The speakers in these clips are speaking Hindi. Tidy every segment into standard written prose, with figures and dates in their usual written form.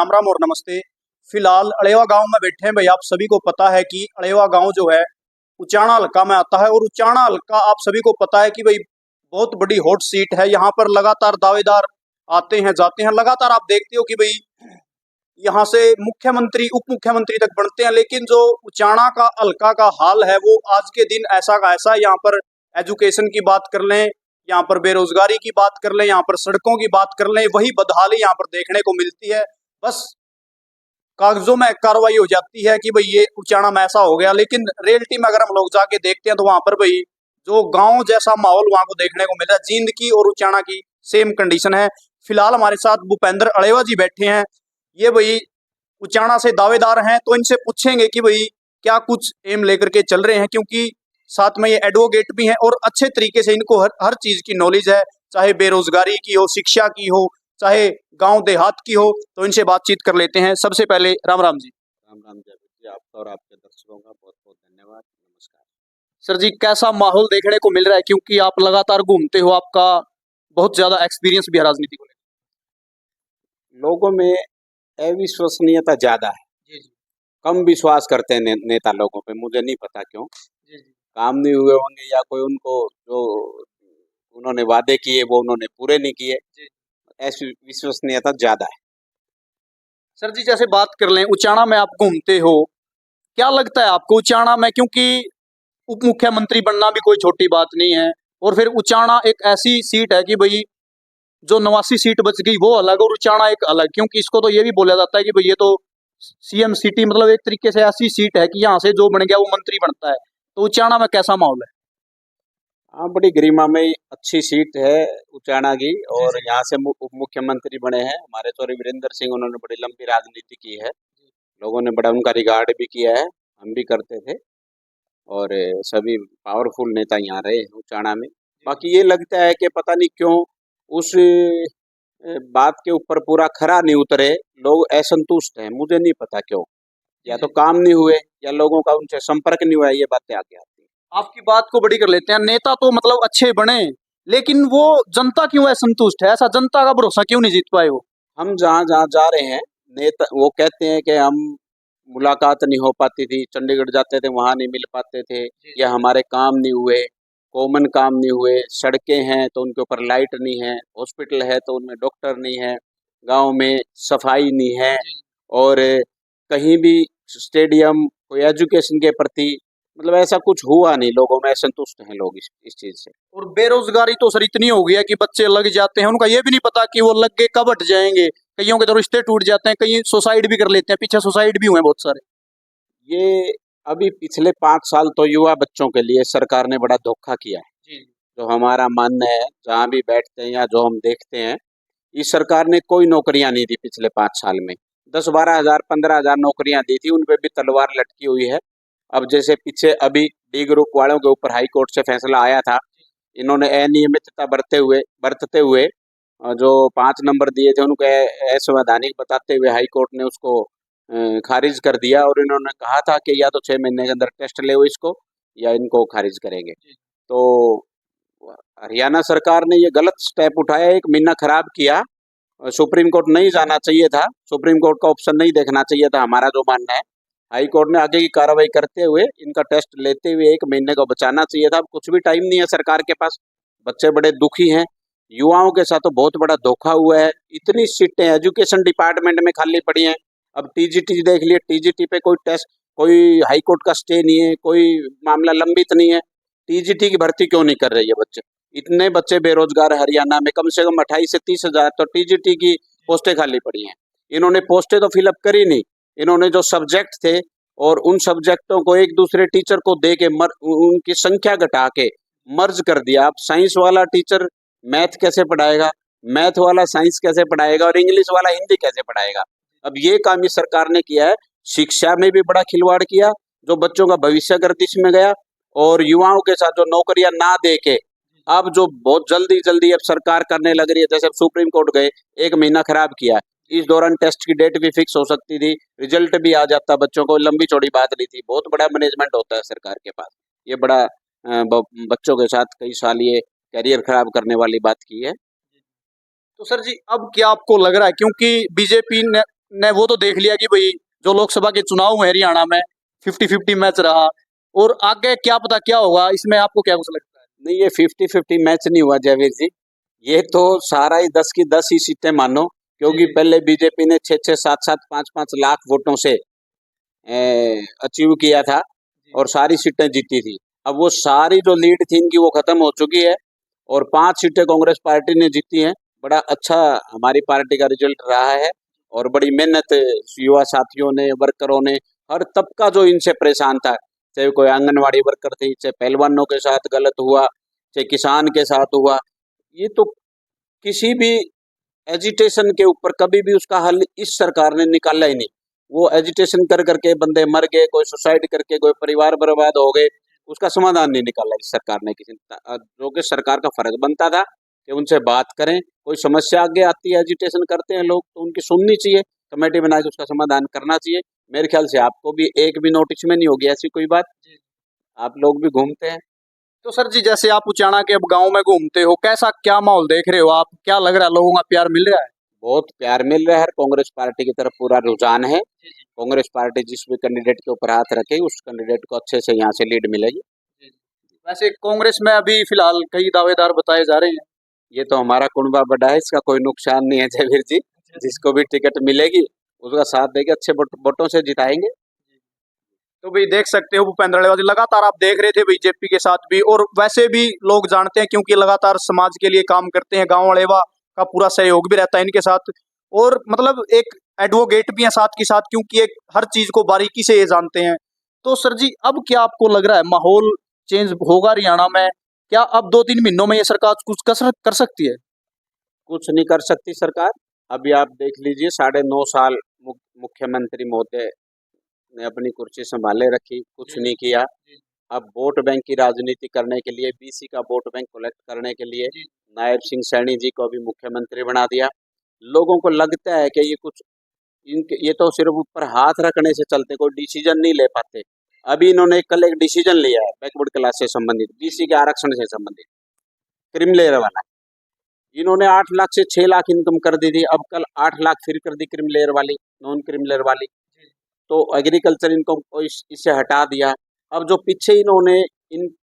राम राम और नमस्ते। फिलहाल अड़ेवा गांव में बैठे हैं भाई। आप सभी को पता है कि अड़ेवा गांव जो है उचाना हल्का में आता है और उचाना हल्का आप सभी को पता है कि भाई बहुत बड़ी हॉट सीट है। यहाँ पर लगातार दावेदार आते हैं जाते हैं। लगातार आप देखते हो कि भाई यहाँ से मुख्यमंत्री उप मुख्यमंत्री तक बनते हैं, लेकिन जो उचाना का हल्का का हाल है वो आज के दिन ऐसा का ऐसा। यहाँ पर एजुकेशन की बात कर लें, यहाँ पर बेरोजगारी की बात कर लें, यहाँ पर सड़कों की बात कर लें, वही बदहाली यहाँ पर देखने को मिलती है। बस कागजों में कार्रवाई हो जाती है कि भाई ये उचाना में ऐसा हो गया, लेकिन रियलिटी में अगर हम लोग जाके देखते हैं तो वहां पर भाई जो गांव जैसा माहौल वहां को देखने को मिल रहा है। जींद की और उचाना की सेम कंडीशन है। फिलहाल हमारे साथ भूपेंद्र अड़ेवा जी बैठे हैं। ये भाई उचाना से दावेदार हैं, तो इनसे पूछेंगे कि भाई क्या कुछ एम लेकर के चल रहे हैं, क्योंकि साथ में ये एडवोकेट भी हैं और अच्छे तरीके से इनको हर चीज की नॉलेज है, चाहे बेरोजगारी की हो, शिक्षा की हो, चाहे गांव देहात की हो। तो इनसे बातचीत कर लेते हैं। सबसे पहले राम राम जी। राम राम जी, आपका और आपके दर्शकों का बहुत बहुत धन्यवाद। नमस्कार सर जी, कैसा माहौल देखने को मिल रहा है, क्योंकि आप लगातार घूमते हो, आपका बहुत ज्यादा एक्सपीरियंस भी है राजनीति को लेकर। लोगों में अविश्वसनीयता ज्यादा है। जी जी कम विश्वास करते हैं नेता लोगों पे। मुझे नहीं पता क्यों। जी जी काम नहीं हुए होंगे या कोई उनको जो उन्होंने वादे किए वो उन्होंने पूरे नहीं किए। जी। ऐसी विश्वसनीयता ज्यादा है। सर जी, जैसे बात कर लें उचाना में आप घूमते हो, क्या लगता है आपको उचाना में, क्योंकि उप मुख्यमंत्री बनना भी कोई छोटी बात नहीं है, और फिर उचाना एक ऐसी सीट है कि भाई जो 89 सीट बच गई वो अलग और उचाना एक अलग, क्योंकि इसको तो ये भी बोला जाता है कि भाई ये तो सीएम सिटी, मतलब एक तरीके से ऐसी सीट है कि यहाँ से जो बन गया वो मंत्री बनता है। तो उचाना में कैसा माहौल है? हाँ, बड़ी गरिमामयी अच्छी सीट है उचाना की। जी और जी यहाँ से उप मुख्यमंत्री बने हैं हमारे चौधरी वीरेंद्र सिंह। उन्होंने बड़ी लंबी राजनीति की है। लोगों ने बड़ा उनका रिगार्ड भी किया है, हम भी करते थे। और सभी पावरफुल नेता यहाँ रहे हैं उचाना में। बाकी ये लगता है कि पता नहीं क्यों उस बात के ऊपर पूरा खरा नहीं उतरे। लोग असंतुष्ट हैं, मुझे नहीं पता क्यों। या तो काम नहीं हुए या लोगों का उनसे संपर्क नहीं हुआ, ये बातें आगे आती हैं। आपकी बात को बड़ी कर लेते हैं। नेता तो मतलब अच्छे बने, लेकिन वो जनता क्यों असंतुष्ट है? ऐसा जनता का भरोसा क्यों नहीं जीत पाए वो? हम जहाँ जहाँ जा रहे हैं, नेता वो कहते हैं कि हम मुलाकात नहीं हो पाती थी, चंडीगढ़ जाते थे वहाँ नहीं मिल पाते थे, या हमारे काम नहीं हुए, कॉमन काम नहीं हुए। सड़कें हैं तो उनके ऊपर लाइट नहीं है, हॉस्पिटल है तो उनमें डॉक्टर नहीं है, गांव में सफाई नहीं है, और कहीं भी स्टेडियम कोई एजुकेशन के प्रति मतलब ऐसा कुछ हुआ नहीं। लोगों में असंतुष्ट हैं लोग इस चीज से। और बेरोजगारी तो सर इतनी हो गई है कि बच्चे लग जाते हैं, उनका ये भी नहीं पता कि वो लग के कब हट जाएंगे। कईयों के तो रिश्ते टूट जाते हैं, कई सुसाइड भी कर लेते हैं। पीछे सुसाइड भी हुए हैं बहुत सारे। ये अभी पिछले 5 साल तो युवा बच्चों के लिए सरकार ने बड़ा धोखा किया है। जी जो हमारा मानना है, जहाँ भी बैठते हैं या जो हम देखते हैं, इस सरकार ने कोई नौकरियां नहीं दी पिछले 5 साल में। 10-12 हजार 15 हजार नौकरियां दी थी, उन पे भी तलवार लटकी हुई है। अब जैसे पीछे अभी डी ग्रुप वालों के ऊपर हाई कोर्ट से फैसला आया था, इन्होंने अनियमितता बरतते हुए जो 5 नंबर दिए थे उनको असंवैधानिक बताते हुए हाई कोर्ट ने उसको खारिज कर दिया। और इन्होंने कहा था कि या तो 6 महीने के अंदर टेस्ट ले इसको, या इनको खारिज करेंगे। तो हरियाणा सरकार ने ये गलत स्टेप उठाया, 1 महीना खराब किया। सुप्रीम कोर्ट नहीं जाना चाहिए था, सुप्रीम कोर्ट का ऑप्शन नहीं देखना चाहिए था, हमारा जो मानना है। हाई कोर्ट ने आगे की कार्रवाई करते हुए इनका टेस्ट लेते हुए 1 महीने को बचाना चाहिए था। अब कुछ भी टाइम नहीं है सरकार के पास। बच्चे बड़े दुखी हैं। युवाओं के साथ तो बहुत बड़ा धोखा हुआ है। इतनी सीटें एजुकेशन डिपार्टमेंट में खाली पड़ी हैं। अब टीजीटी देख लिए, टीजीटी पे कोई टेस्ट, कोई हाई कोर्ट का स्टे नहीं है, कोई मामला लंबित नहीं है। टीजीटी की भर्ती क्यों नहीं कर रही है बच्चे? इतने बच्चे बेरोजगार हरियाणा में, कम से कम 28 से 30 हजार तो टीजीटी की पोस्टें खाली पड़ी हैं। इन्होंने पोस्टें तो फिलअप करी नहीं। इन्होंने जो सब्जेक्ट थे और उन सब्जेक्टों को एक दूसरे टीचर को दे के उनकी संख्या घटा के मर्ज कर दिया। अब साइंस वाला टीचर मैथ कैसे पढ़ाएगा, मैथ वाला साइंस कैसे पढ़ाएगा, और इंग्लिश वाला हिंदी कैसे पढ़ाएगा? अब ये काम इस सरकार ने किया है। शिक्षा में भी बड़ा खिलवाड़ किया, जो बच्चों का भविष्य गर्दिश में गया। और युवाओं के साथ जो नौकरियां ना दे के अब जो बहुत जल्दी जल्दी अब सरकार करने लग रही है, जैसे सुप्रीम कोर्ट गए, 1 महीना खराब किया। इस दौरान टेस्ट की डेट भी फिक्स हो सकती थी, रिजल्ट भी आ जाता बच्चों को। लंबी चौड़ी बात नहीं थी। बहुत बड़ा मैनेजमेंट होता है सरकार के पास। ये बड़ा बच्चों के साथ कई साल ये करियर खराब करने वाली बात की है। तो सर जी, अब क्या आपको लग रहा है, क्योंकि बीजेपी ने ने वो तो देख लिया कि भाई जो लोकसभा के चुनाव हुए हरियाणा में 50-50 मैच रहा, और आगे क्या पता क्या होगा, इसमें आपको क्या कुछ लगता है? नहीं, ये 50-50 मैच नहीं हुआ जयवीर जी। ये तो सारा ही 10 की 10 ही सीटें मानो, क्योंकि जी। पहले बीजेपी ने 6-6, 7-7, 5-5 लाख वोटों से अचीव किया था जी। और सारी सीटें जीती थी। अब वो सारी जो लीड थी इनकी वो खत्म हो चुकी है और 5 सीटें कांग्रेस पार्टी ने जीती हैं। बड़ा अच्छा हमारी पार्टी का रिजल्ट रहा है और बड़ी मेहनत युवा साथियों ने, वर्करों ने, हर तबका जो इनसे परेशान था, चाहे कोई आंगनवाड़ी वर्कर थी, चाहे पहलवानों के साथ गलत हुआ, चाहे किसान के साथ हुआ, ये तो किसी भी एजिटेशन के ऊपर कभी भी उसका हल इस सरकार ने निकाला ही नहीं। वो एजिटेशन कर करके बंदे मर गए, कोई सुसाइड करके, कोई परिवार बर्बाद हो गए, उसका समाधान नहीं निकाला इस सरकार ने किसी ने। जो कि सरकार का फर्ज बनता था कि उनसे बात करें, कोई समस्या आगे आती है, एजिटेशन करते हैं लोग, तो उनकी सुननी चाहिए, कमेटी बना के उसका समाधान करना चाहिए। मेरे ख्याल से आपको भी एक भी नोटिस में नहीं होगी ऐसी कोई बात, आप लोग भी घूमते हैं। तो सर जी, जैसे आप उचाना के अब गांव में घूमते हो, कैसा क्या माहौल देख रहे हो आप? क्या लग रहा है, लोगों का प्यार मिल रहा है? बहुत प्यार मिल रहा है, कांग्रेस पार्टी की तरफ पूरा रुझान है। कांग्रेस पार्टी जिस भी कैंडिडेट के ऊपर हाथ रखे उस कैंडिडेट को अच्छे से यहाँ से लीड मिलेगी। वैसे कांग्रेस में अभी फिलहाल कई दावेदार बताए जा रहे हैं। ये तो हमारा कुनबा बड़ा है, इसका कोई नुकसान नहीं है जयवीर जी। जिसको भी टिकट मिलेगी उसका साथ देके अच्छे वोटों से जिताएंगे। तो भाई देख सकते हो, भूपेंद्र अलेवा जी लगातार आप देख रहे थे बीजेपी के साथ भी, और वैसे भी लोग जानते हैं क्योंकि लगातार समाज के लिए काम करते हैं। गांव अलेवा का पूरा सहयोग भी रहता है इनके साथ, और मतलब एक एडवोकेट भी है साथ के साथ, क्योंकि एक हर चीज को बारीकी से ये जानते हैं। तो सर जी, अब क्या आपको लग रहा है माहौल चेंज होगा हरियाणा में? क्या अब 2-3 महीनों में ये सरकार कुछ कर सकती है? कुछ नहीं कर सकती सरकार। अभी आप देख लीजिए, 9.5 साल मुख्यमंत्री महोदय ने अपनी कुर्सी संभाले रखी, कुछ नहीं किया। अब वोट बैंक की राजनीति करने के लिए, बीसी का वोट बैंक कलेक्ट करने के लिए नायब सिंह सैनी जी को भी मुख्यमंत्री बना दिया। लोगों को लगता है कि ये कुछ इनके, ये तो सिर्फ ऊपर हाथ रखने से चलते, कोई डिसीजन नहीं ले पाते। अभी इन्होंने कल एक डिसीजन लिया है बैकवर्ड क्लास से संबंधित, बीसी के आरक्षण से संबंधित, क्रीमलेयर वाला। इन्होंने 8 लाख से 6 लाख इनकम कर दी थी, अब कल 8 लाख फिर कर दी क्रीमलेयर वाली, नॉन क्रीमलेयर वाली। तो एग्रीकल्चर इनकम को इससे हटा दिया। अब जो पीछे इन्होंने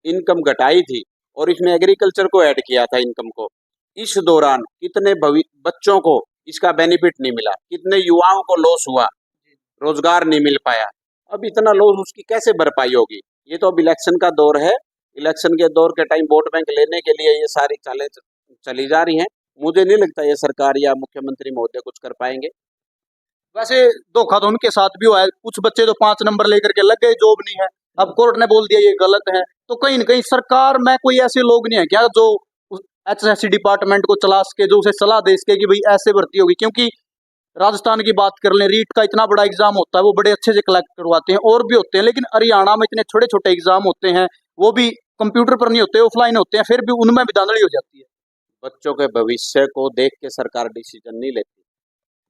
इनकम घटाई थी और इसमें एग्रीकल्चर को ऐड किया था इनकम को, इस दौरान कितने बच्चों को इसका बेनिफिट नहीं मिला, कितने युवाओं को लॉस हुआ, रोजगार नहीं मिल पाया। अब इतना लॉस उसकी कैसे भरपाई होगी? ये तो अब इलेक्शन का दौर है, इलेक्शन के दौर के टाइम वोट बैंक लेने के लिए ये सारी चालें चली जा रही हैं। मुझे नहीं लगता ये सरकार या मुख्यमंत्री महोदय कुछ कर पाएंगे। वैसे धोखा तो उनके साथ भी हुआ है, कुछ बच्चे तो 5 नंबर लेकर के लग गए, जॉब नहीं है, अब कोर्ट ने बोल दिया ये गलत है। तो कहीं न कहीं सरकार में कोई ऐसे लोग नहीं है क्या जो एचएससी डिपार्टमेंट को चला सके, जो उसे सलाह दे सके कि भाई ऐसे भर्ती होगी? क्योंकि राजस्थान की बात कर लें, रीट का इतना बड़ा एग्जाम होता है, वो बड़े अच्छे से कलेक्ट करवाते हैं, और भी होते हैं, लेकिन हरियाणा में इतने छोटे छोटे एग्जाम होते हैं, वो भी कंप्यूटर पर नहीं होते, ऑफलाइन होते हैं, फिर भी उनमें भी धांधली हो जाती है। बच्चों के भविष्य को देख के सरकार डिसीजन नहीं लेती,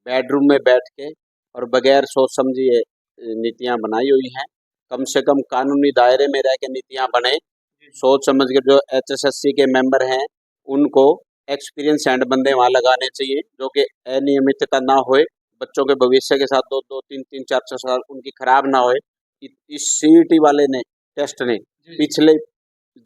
बेडरूम में बैठ के और बगैर सोच समझी ये नीतियां बनाई हुई हैं। कम से कम कानूनी दायरे में रह के नीतियां बने, सोच समझ के। जो एचएसएससी के मेंबर हैं उनको एक्सपीरियंस एंड बंदे वहाँ लगाने चाहिए, जो कि अनियमितता ना होए, बच्चों के भविष्य के साथ 2-2, 3-3, 4-4 साल उनकी खराब ना होए। इस सीईटी वाले ने, टेस्ट ने पिछले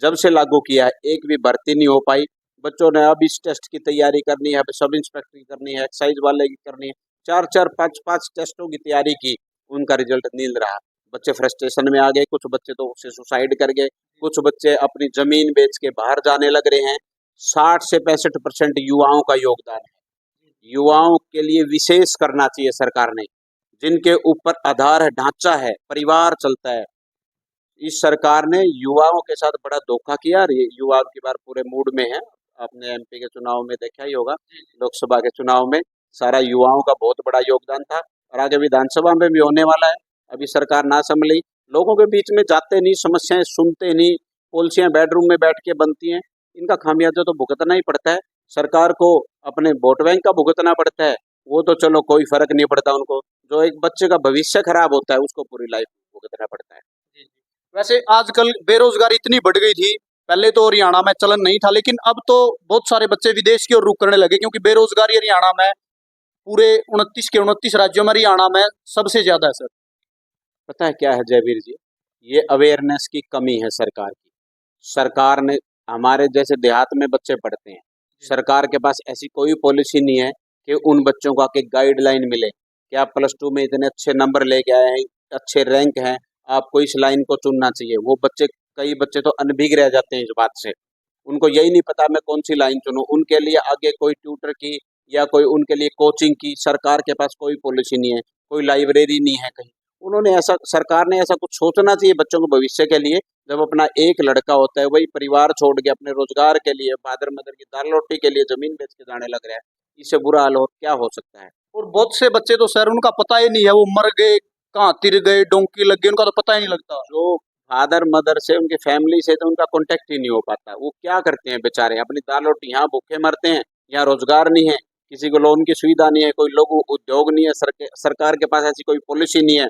जब से लागू किया है, एक भी भर्ती नहीं हो पाई। बच्चों ने अब इस टेस्ट की तैयारी करनी है, अब सब इंस्पेक्टर की करनी है, एक्साइज वाले की करनी है, 4-4, 5-5 टेस्टों की तैयारी की, उनका रिजल्ट नील रहा। बच्चे फ्रस्ट्रेशन में आ गए, कुछ बच्चे तो उसे सुसाइड कर गए, कुछ बच्चे अपनी जमीन बेच के बाहर जाने लग रहे हैं। 60 से 65% युवाओं का योगदान है। युवाओं के लिए विशेष करना चाहिए सरकार ने, जिनके ऊपर आधार ढांचा है, परिवार चलता है। इस सरकार ने युवाओं के साथ बड़ा धोखा किया और ये युवा की बार पूरे मूड में है। आपने एमपी के चुनाव में देखा ही होगा, लोकसभा के चुनाव में सारा युवाओं का बहुत बड़ा योगदान था, और आगे विधानसभा में भी होने वाला है। अभी सरकार ना संभली, लोगों के बीच में जाते नहीं, समस्याएं सुनते नहीं, पॉलिसियां बेडरूम में बैठ के बनती हैं, इनका खामियाजा तो भुगतना ही पड़ता है। सरकार को अपने वोट बैंक का भुगतना पड़ता है, वो तो चलो कोई फर्क नहीं पड़ता उनको, जो एक बच्चे का भविष्य खराब होता है उसको पूरी लाइफ भुगतना पड़ता है। वैसे आजकल बेरोजगारी इतनी बढ़ गई थी, पहले तो हरियाणा में चलन नहीं था, लेकिन अब तो बहुत सारे बच्चे विदेश की ओर रुख करने लगे, क्योंकि बेरोजगारी हरियाणा में पूरे 29 के 29 राज्यों में हरियाणा में सबसे ज्यादा है सर। पता है क्या है जयवीर जी, ये अवेयरनेस की कमी है सरकार की। सरकार ने, हमारे जैसे देहात में बच्चे पढ़ते हैं, सरकार के पास ऐसी कोई पॉलिसी नहीं है कि उन बच्चों को आके गाइडलाइन मिले कि आप प्लस 2 में इतने अच्छे नंबर लेके आए हैं, अच्छे रैंक हैं, आपको इस लाइन को चुनना चाहिए। वो बच्चे, कई बच्चे तो अनभिज्ञ रह जाते हैं इस बात से, उनको यही नहीं पता मैं कौन सी लाइन चुनूं। उनके लिए आगे कोई ट्यूटर की या कोई उनके लिए कोचिंग की सरकार के पास कोई पॉलिसी नहीं है, कोई लाइब्रेरी नहीं है कहीं। उन्होंने ऐसा, सरकार ने ऐसा कुछ सोचना चाहिए बच्चों के भविष्य के लिए। जब अपना एक लड़का होता है वही परिवार छोड़ के अपने रोजगार के लिए, फादर मदर की दाल रोटी के लिए जमीन बेच के जाने लग रहा है, इससे बुरा हाल और क्या हो सकता है। और बहुत से बच्चे तो सर उनका पता ही नहीं है, वो मर गए, कहाँ तिर गए, डोंकी लग गई, उनका तो पता ही नहीं लगता। जो फादर मदर से, उनकी फैमिली से तो उनका कांटेक्ट ही नहीं हो पाता। वो क्या करते हैं बेचारे, अपनी दाल रोटी, यहाँ भूखे मरते हैं, यहाँ रोजगार नहीं है, किसी को लोन की सुविधा नहीं है, कोई लघु उद्योग नहीं है, सरकार के पास ऐसी कोई पॉलिसी नहीं है।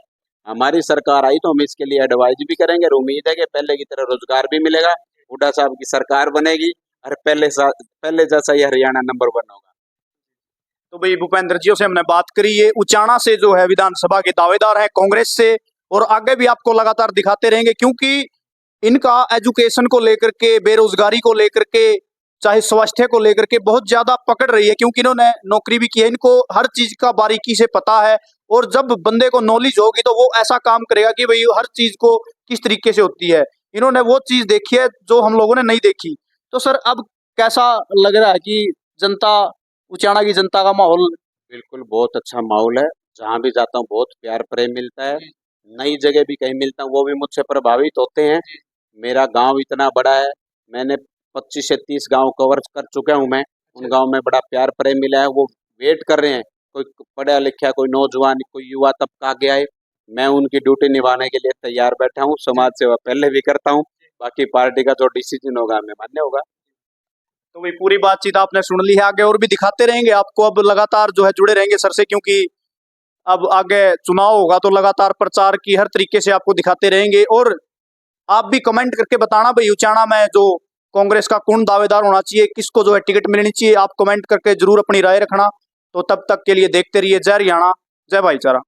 हमारी सरकार आई तो हम इसके लिए एडवाइज भी करेंगे और उम्मीद है कि पहले की तरह रोजगार भी मिलेगा, हुड्डा साहब की सरकार बनेगी और पहले जैसा ही हरियाणा नंबर 1 होगा। तो भाई भूपेंद्र जी से हमने बात करी, ये उचाना से जो है विधानसभा के दावेदार हैं कांग्रेस से, और आगे भी आपको लगातार दिखाते रहेंगे क्योंकि इनका एजुकेशन को लेकर के, बेरोजगारी को लेकर के, चाहे स्वास्थ्य को लेकर के बहुत ज्यादा पकड़ रही है, क्योंकि इन्होंने नौकरी भी की है, इनको हर चीज का बारीकी से पता है। और जब बंदे को नॉलेज होगी तो वो ऐसा काम करेगा कि भाई हर चीज को किस तरीके से होती है। इन्होंने वो चीज देखी है जो हम लोगों ने नहीं देखी। तो सर अब कैसा लग रहा है कि जनता, उचाना की जनता का माहौल? बिल्कुल बहुत अच्छा माहौल है, जहाँ भी जाता हूँ बहुत प्यार प्रेम मिलता है। नई जगह भी कहीं मिलता हूँ वो भी मुझसे प्रभावित होते हैं। मेरा गांव इतना बड़ा है, मैंने 25 से 30 गांव कवर कर चुका हूँ मैं। उन गांव में बड़ा प्यार प्रेम मिला है, वो वेट कर रहे हैं, कोई पढ़ा लिखा, कोई नौजवान, कोई युवा तबका आगे आए। मैं उनकी ड्यूटी निभाने के लिए तैयार बैठा हूँ। समाज सेवा पहले भी करता हूँ, बाकी पार्टी का जो डिसीजन होगा हमें मान्य होगा। तो भाई पूरी बातचीत आपने सुन ली है, आगे और भी दिखाते रहेंगे आपको, अब लगातार जो है जुड़े रहेंगे सर से, क्योंकि अब आगे चुनाव होगा तो लगातार प्रचार की हर तरीके से आपको दिखाते रहेंगे। और आप भी कमेंट करके बताना भाई उचाना में जो कांग्रेस का कौन दावेदार होना चाहिए, किसको जो है टिकट मिलनी चाहिए, आप कमेंट करके जरूर अपनी राय रखना। तो तब तक के लिए देखते रहिए जय हरियाणा, जय भाईचारा।